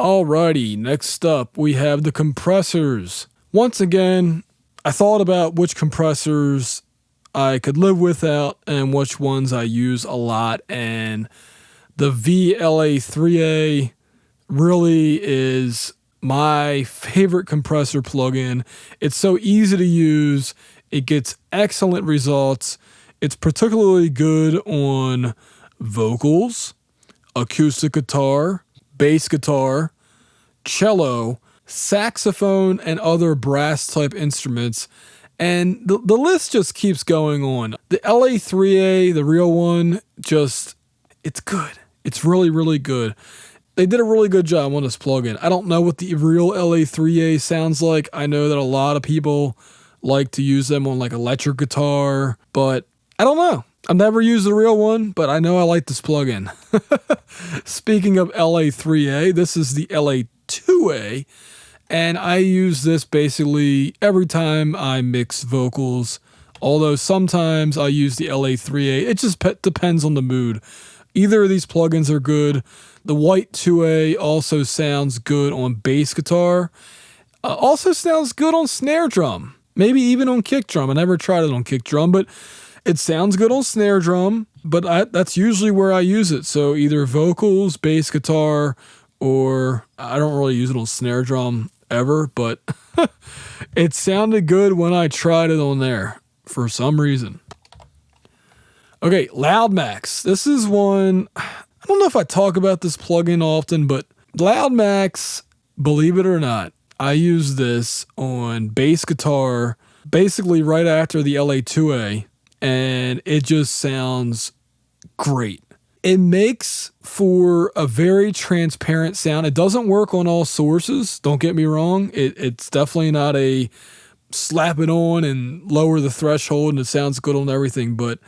Alrighty, next up we have the compressors. Once again, I thought about which compressors I could live without and which ones I use a lot, and the VLA3A really is my favorite compressor plugin. It's so easy to use. It gets excellent results. It's particularly good on vocals, acoustic guitar, bass guitar, cello, saxophone, and other brass type instruments. And the list just keeps going on. The LA3A, the real one, it's good. It's really, really good. They did a really good job on this plugin. I don't know what the real LA3A sounds like. I know that a lot of people like to use them on like electric guitar, but I don't know. I've never used the real one, but I know I like this plugin. Speaking of LA3A, this is the LA2A, and I use this basically every time I mix vocals, although sometimes I use the LA3A. It just depends on the mood. Either of these plugins are good. The white 2A also sounds good on bass guitar. Also sounds good on snare drum. Maybe even on kick drum. I never tried it on kick drum, but it sounds good on snare drum. But that's usually where I use it. So either vocals, bass guitar, or I don't really use it on snare drum ever, but it sounded good when I tried it on there for some reason. Okay, LoudMax. This is one, I don't know if I talk about this plugin often, but LoudMax, believe it or not, I use this on bass guitar basically right after the LA2A, and it just sounds great. It makes for a very transparent sound. It doesn't work on all sources, don't get me wrong. It's definitely not a slap it on and lower the threshold and it sounds good on everything, but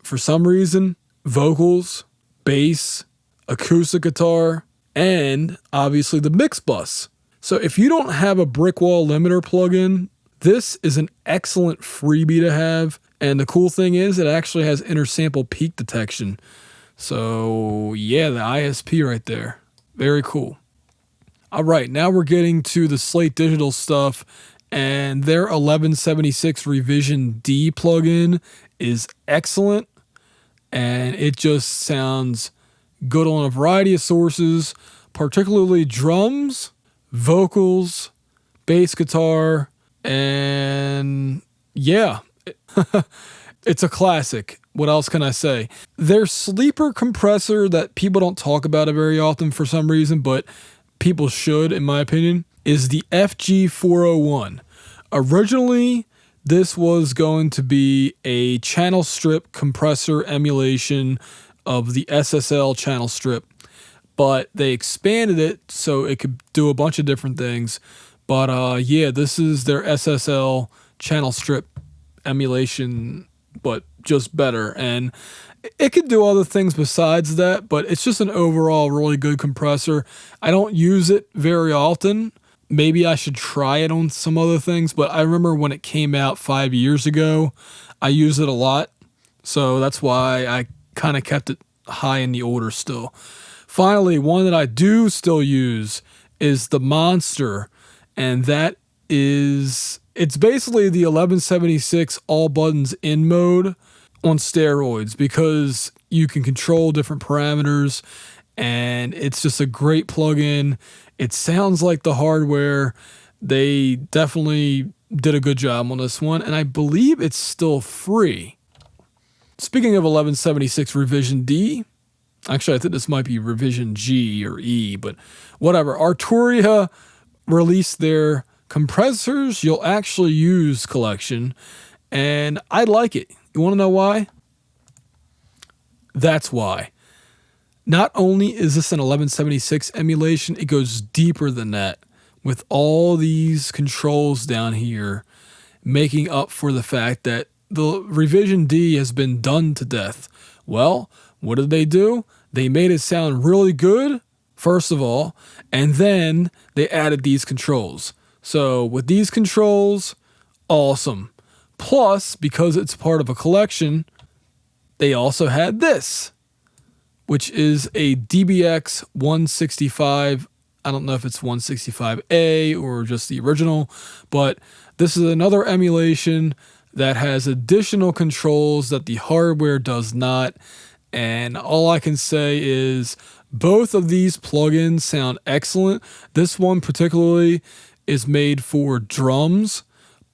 for some reason, vocals, bass, acoustic guitar, and obviously the mix bus. So if you don't have a brick wall limiter plugin, this is an excellent freebie to have. And the cool thing is it actually has intersample peak detection. So yeah, the ISP right there. Very cool. All right, now we're getting to the Slate Digital stuff, and their 1176 Revision D plugin is excellent. And it just sounds good on a variety of sources, particularly drums, vocals, bass guitar, and yeah, it's a classic. What else can I say? Their sleeper compressor that people don't talk about it very often for some reason, but people should, in my opinion, is the FG401. Originally, this was going to be a channel strip compressor emulation of the SSL channel strip, but they expanded it so it could do a bunch of different things. But yeah, this is their SSL channel strip emulation, but just better. And it could do other things besides that, but it's just an overall really good compressor. I don't use it very often. Maybe I should try it on some other things, but I remember when it came out 5 years ago, I used it a lot. So that's why I kind of kept it high in the order still. Finally, one that I do still use is the Monster, and that is, it's basically the 1176 all buttons in mode on steroids, because you can control different parameters, and it's just a great plugin. It sounds like the hardware. They definitely did a good job on this one, and I believe it's still free. Speaking of 1176 Revision D, actually I think this might be Revision G or E, but whatever. Arturia released their Compressors You'll Actually Use collection, and I like it. You want to know why? That's why. Not only is this an 1176 emulation, it goes deeper than that with all these controls down here, making up for the fact that the Revision D has been done to death. Well, what did they do? They made it sound really good, first of all, and then they added these controls. So with these controls, awesome. Plus, because it's part of a collection, they also had this, which is a DBX 165 I don't know if it's 165A or just the original, but this is another emulation that has additional controls that the hardware does not. And all I can say is both of these plugins sound excellent. This one particularly is made for drums,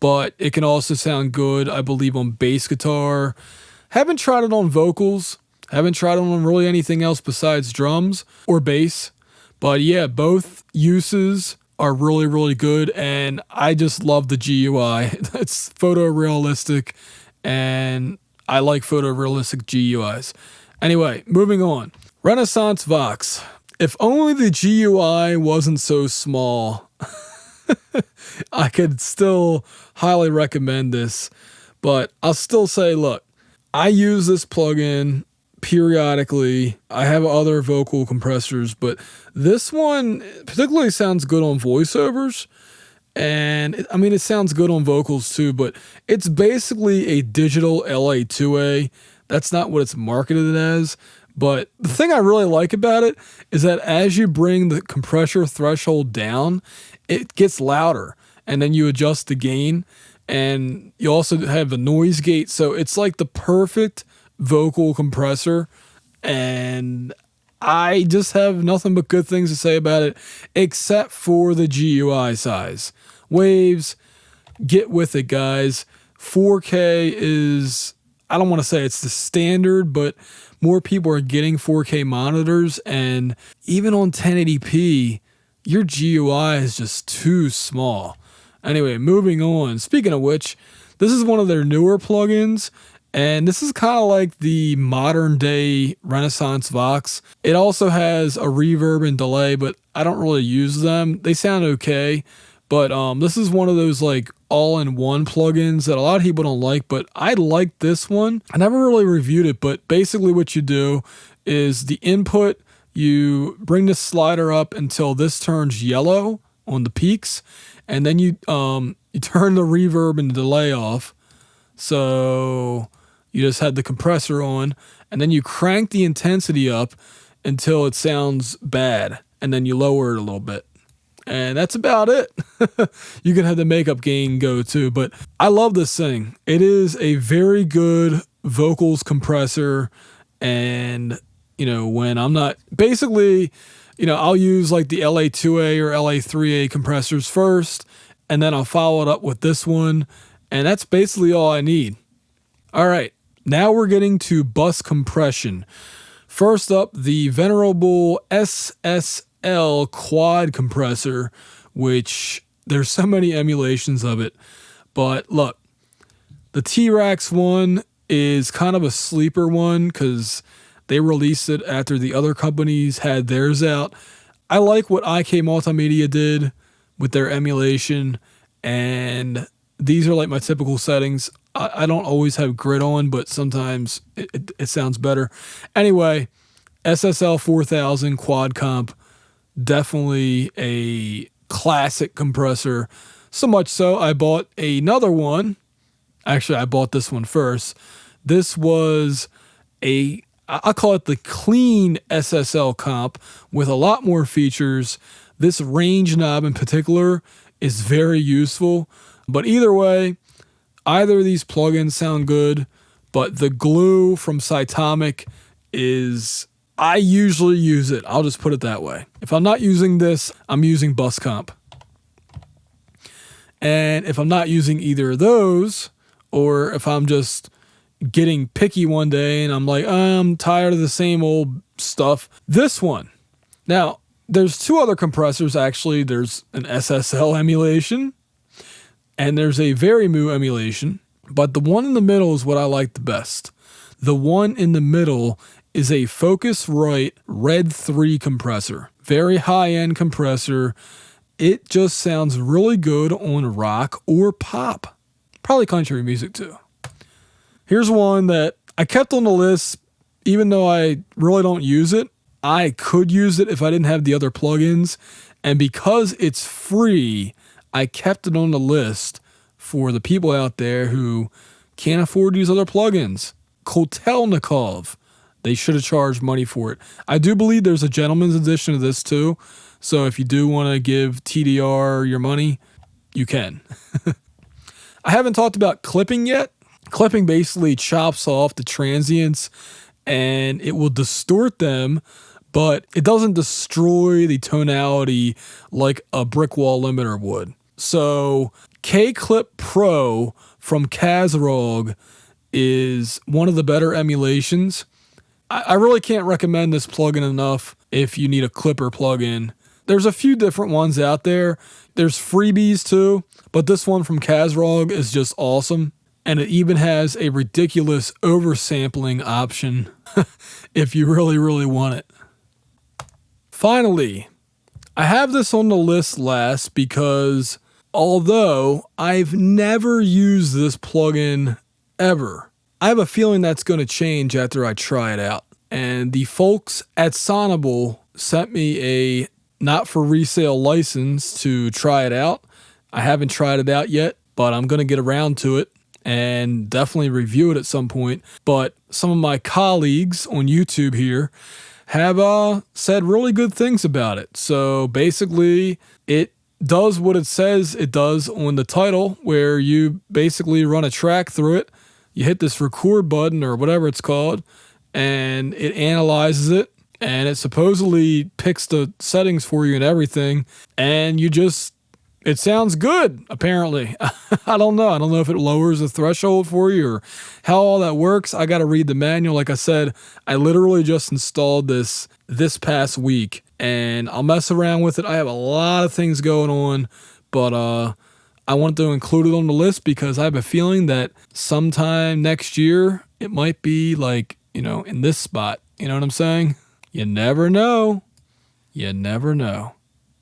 but it can also sound good, I believe, on bass guitar. Haven't tried it on vocals. Haven't tried it on really anything else besides drums or bass. But yeah, both uses are really, really good. And I just love the GUI. It's photorealistic, and I like photorealistic GUIs. Anyway, moving on. Renaissance Vox. If only the GUI wasn't so small, I could still highly recommend this. But I'll still say, look, I use this plugin periodically. I have other vocal compressors, but this one particularly sounds good on voiceovers. And it sounds good on vocals too, but it's basically a digital LA2A. That's not what it's marketed as. But the thing I really like about it is that as you bring the compressor threshold down, it gets louder, and then you adjust the gain, and you also have a noise gate. So it's like the perfect vocal compressor, and I just have nothing but good things to say about it, except for the GUI size. Waves, get with it, guys. 4K is, I don't want to say it's the standard, but more people are getting 4K monitors, and even on 1080p, your GUI is just too small. Anyway, moving on. Speaking of which, this is one of their newer plugins, and this is kind of like the modern day Renaissance Vox. It also has a reverb and delay, but I don't really use them. They sound okay, but this is one of those like all-in-one plugins that a lot of people don't like, but I like this one. I never really reviewed it, but basically what you do is the input, you bring the slider up until this turns yellow on the peaks, and then you turn the reverb and the delay off. So you just had the compressor on, and then you crank the intensity up until it sounds bad, and then you lower it a little bit. And that's about it. You can have the makeup gain go too, but I love this thing. It is a very good vocals compressor, and when I'm not, basically, I'll use like the LA2A or LA3A compressors first, and then I'll follow it up with this one, and that's basically all I need. All right, now we're getting to bus compression. First up, the venerable SSL quad compressor, which there's so many emulations of it. But look, the T-Rax one is kind of a sleeper one because they released it after the other companies had theirs out. I like what IK Multimedia did with their emulation, and these are like my typical settings. I don't always have grid on, but sometimes it sounds better. Anyway, SSL 4000 quad comp, definitely a classic compressor. So much so, I bought another one. Actually, I bought this one first. This was I'll call it the clean SSL comp with a lot more features. This range knob in particular is very useful. But either way, either of these plugins sound good, but the glue from Cytomic is, I usually use it. I'll just put it that way. If I'm not using this, I'm using Bus Comp. And if I'm not using either of those, or if I'm just getting picky one day and I'm like, I'm tired of the same old stuff, this one. Now, there's two other compressors actually. There's an SSL emulation, and there's a Verymu emulation, but the one in the middle is what I like the best. The one in the middle is a Focusrite Red 3 compressor. Very high-end compressor. It just sounds really good on rock or pop. Probably country music too. Here's one that I kept on the list, even though I really don't use it. I could use it if I didn't have the other plugins, and because it's free, I kept it on the list for the people out there who can't afford these other plugins. Kotelnikov. They should have charged money for it. I do believe there's a gentleman's edition of this too, So if you do want to give TDR your money, you can. I haven't talked about clipping yet. Clipping basically chops off the transients and it will distort them, but it doesn't destroy the tonality like a brick wall limiter would. So K-Clip Pro from Kazarog is one of the better emulations. I really can't recommend this plugin enough if you need a clipper plugin. There's a few different ones out there. There's freebies too, but this one from Kazarog is just awesome. And it even has a ridiculous oversampling option if you really, really want it. Finally, I have this on the list last because although I've never used this plugin ever, I have a feeling that's going to change after I try it out. And the folks at Sonable sent me a not for resale license to try it out. I haven't tried it out yet, but I'm going to get around to it and definitely review it at some point. But some of my colleagues on YouTube here have said really good things about it. So basically, it does what it says it does on the title, where you basically run a track through it. You hit this record button or whatever it's called, and it analyzes it, and it supposedly picks the settings for you and everything, and it sounds good, apparently. I don't know. I don't know if it lowers the threshold for you or how all that works. I got to read the manual. Like I said, I literally just installed this past week, and I'll mess around with it. I have a lot of things going on, but I wanted to include it on the list because I have a feeling that sometime next year, it might be like, in this spot. You know what I'm saying? You never know. You never know.